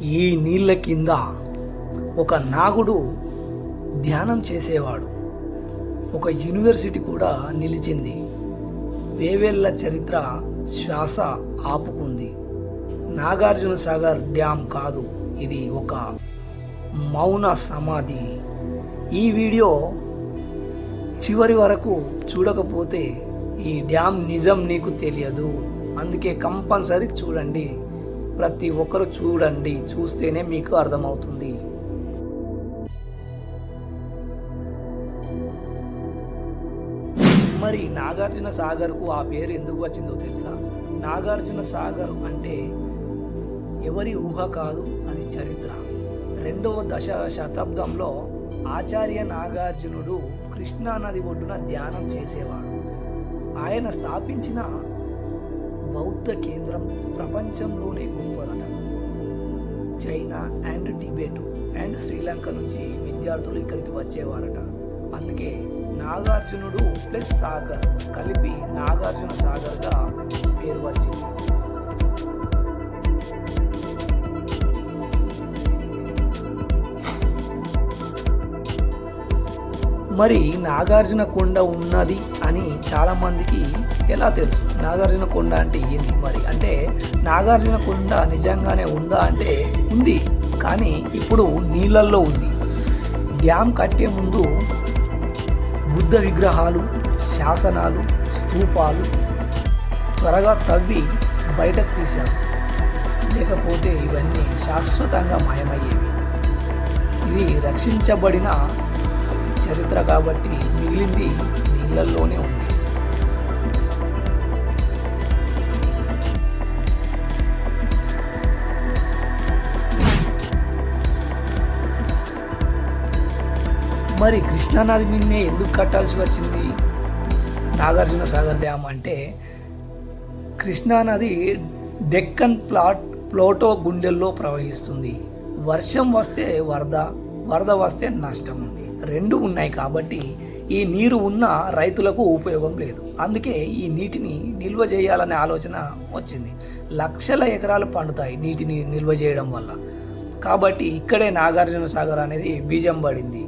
ఈ నీళ్ళ కింద ఒక నాగుడు ధ్యానం చేసేవాడు. ఒక యూనివర్సిటీ కూడా నిలిచింది. వేవేళ్ల చరిత్ర శ్వాస ఆపుకుంది. నాగార్జున సాగర్ డ్యామ్ కాదు, ఇది ఒక మౌన సమాధి. ఈ వీడియో చివరి వరకు చూడకపోతే ఈ డ్యామ్ నిజం నీకు తెలియదు. అందుకే కంపల్సరీ చూడండి. ప్రతి ఒక్కరు చూడండి, చూస్తేనే మీకు అర్థమవుతుంది. మరి నాగార్జున సాగర్కు ఆ పేరు ఎందుకు వచ్చిందో తెలుసా? నాగార్జున సాగర్ అంటే ఎవరి ఊహ కాదు, అది చరిత్ర. 2వ శతాబ్దంలో ఆచార్య నాగార్జునుడు కృష్ణా నది ఒడ్డున ధ్యానం చేసేవాడు. ఆయన స్థాపించిన బౌద్ధ కేంద్రం ప్రపంచంలోనే గొప్పదట. China and Tibet and Sri Lanka నుంచి విద్యార్థులు ఇక్కడికి వచ్చేవారట. అందుకే నాగార్జునుడు ప్లస్ సాగర్ కలిపి నాగార్జున సాగర్గా పేరు వచ్చింది. మరి నాగార్జున కొండ ఉన్నది అని చాలామందికి ఎలా తెలుసు? నాగార్జున కొండ అంటే ఏంది? మరి అంటే నాగార్జున కొండ నిజంగానే ఉందా అంటే ఉంది, కానీ ఇప్పుడు నీళ్ళల్లో ఉంది. డ్యామ్ కట్టే ముందు బుద్ధ విగ్రహాలు, శాసనాలు, స్తూపాలు త్వరగా తవ్వి బయటకు తీశారు. లేకపోతే ఇవన్నీ శాశ్వతంగా మాయమయ్యేవి. ఇది రక్షించబడిన చరిత్ర కాబట్టి మిగిలింది నీళ్ళల్లోనే ఉంది. మరి కృష్ణానది మీదనే ఎందుకు కట్టాల్సి వచ్చింది నాగార్జున సాగర్ డ్యామ్ అంటే, కృష్ణానది డెక్కన్ ప్లాటో గుండెల్లో ప్రవహిస్తుంది. వర్షం వస్తే వరద వస్తే నష్టం ఉంది. రెండు ఉన్నాయి కాబట్టి ఈ నీరు ఉన్న రైతులకు ఉపయోగం లేదు. అందుకే ఈ నీటిని నిల్వ చేయాలనే ఆలోచన వచ్చింది. లక్షల ఎకరాలు పండుతాయి నీటిని నిల్వ చేయడం వల్ల. కాబట్టి ఇక్కడే నాగార్జున సాగర్ అనేది బీజం పడింది.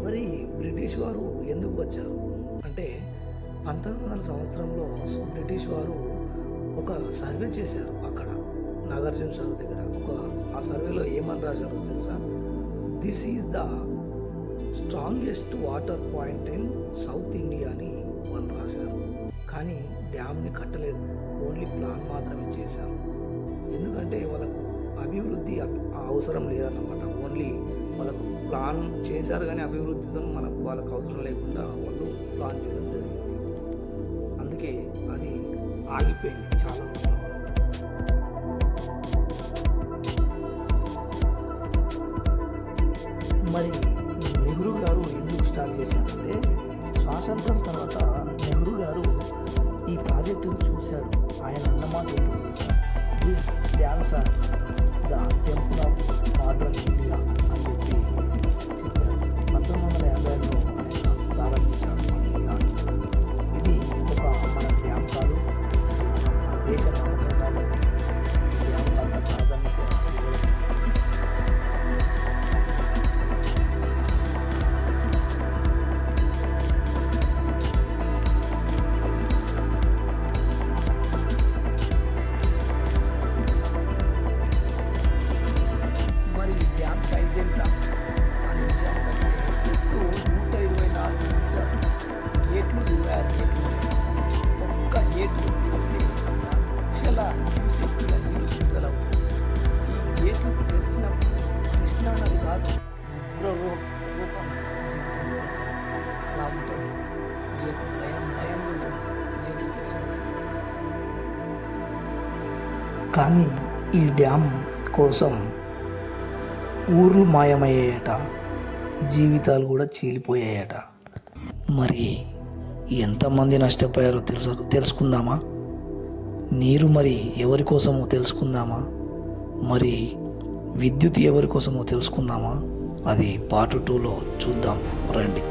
మరి బ్రిటిష్ వారు ఎందుకు వచ్చారు అంటే, 1900 సంవత్సరంలో బ్రిటిష్ వారు ఒక సర్వే చేశారు అక్కడ నాగార్జున సాగర్ దగ్గర. ఆ సర్వేలో ఏమని రాశారో తెలుసా? This is the strongest water point in south India అని వాళ్ళు రాశారు. కానీ డ్యామ్ని కట్టలేదు, ఓన్లీ ప్లాన్ మాత్రమే చేశారు. ఎందుకంటే వాళ్ళకు అభివృద్ధి అవసరం లేదన్నమాట. ఓన్లీ వాళ్ళకు ప్లాన్ చేశారు, కానీ అభివృద్ధితో వాళ్ళకు అవసరం లేకుండా వాళ్ళు ప్లాన్ చేయడం జరిగింది. అందుకే అది ఆగిపోయింది చాలా రోజుల వరకు. మరి నెహ్రూ గారు ఎందుకు స్టార్ట్ చేశారంటే, స్వాతంత్రం తర్వాత నెహ్రూ గారు ఈ ప్రాజెక్టును చూశాడు. ఆయన అన్నమాట ఏంటో తెలుసా? This dams are the temple of modern India అని చెప్పి చెప్పారు. 1950లో ఆయన ప్రారంభించాడు దాన్ని. ఇది ఒక మన డ్యామ్ కాదు, మన దేశ నమ్మకం కాబట్టి డ్యామ్ అంత ప్రాధాన్యత ఇవ్వడం. మరి డ్యామ్ సైజ్ ఎంత అనే విషయానికి వస్తే, ఎత్తు 124 మీటర్లు, గేట్లు 26 గేట్లు ఉన్నాయి. ఒక్క గేట్లు తెరిస్తే లక్షల క్యూసెక్కుల నీరు విడుదలవుతుంది. ఈ గేట్లు తెరిచినప్పుడు కృష్ణానది కాదు, ఉగ్ర రూపం దిగుతుంది తెలుసా? అలా ఉంటుంది గేట్లు. భయంగా ఉంటుంది గేట్లు తెరిచినప్పుడు. కానీ ఈ డ్యామ్ కోసం ఊర్లు మాయమయ్యాయట, జీవితాలు కూడా చీలిపోయాయట. మరి ఎంతమంది నష్టపోయారో తెలుసుకుందామా? నీరు మరి ఎవరి కోసమో తెలుసుకుందామా? మరి విద్యుత్ ఎవరి కోసమో తెలుసుకుందామా? అది పార్ట్ 2లో చూద్దాం రండి.